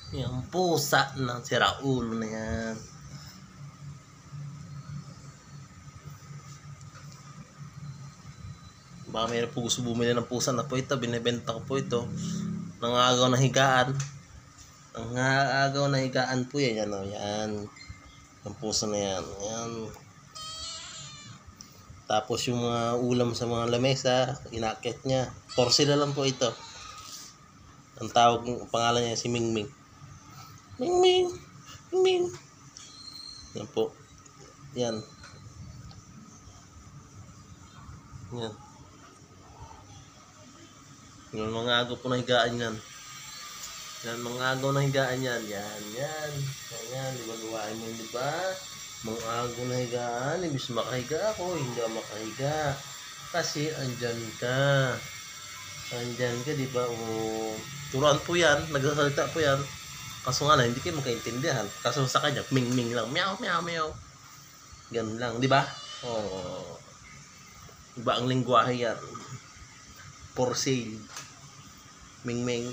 Yung pusa ng siraulo na yan. Baka mayroon po gusto bumili ng pusa na po ito. Binibenta ko po ito. Nangagaw na higaan. Nangagaw na higaan po yan. Yan o, yan. Ang pusa na yan. Yan. Tapos yung mga ulam sa mga lamesa, inakit niya. Porsila lang po ito. Ang tawag, pangalan niya si Mingming. Mingming! Mingming! Yan po. Yan. Yan. Yan, mga agaw po na higaan yan. Yan, mga agaw na higaan yan. Yan, yan. Yan, yan. Di ba gawain mo, di ba? Mga agaw na higaan. Ibig makahiga ako, hindi ako makahiga. Kasi andyan ka. Andyan ka, di ba? O, turuan po yan. Nagsasalita po yan. Kaso nga lang, hindi kayo makaintindihan. Kaso sa kanya, ming-ming lang. Meow, meow, meow. Ganun lang, di ba? Oh. Iba ang lingwahe yan. For sale. Ming-ming.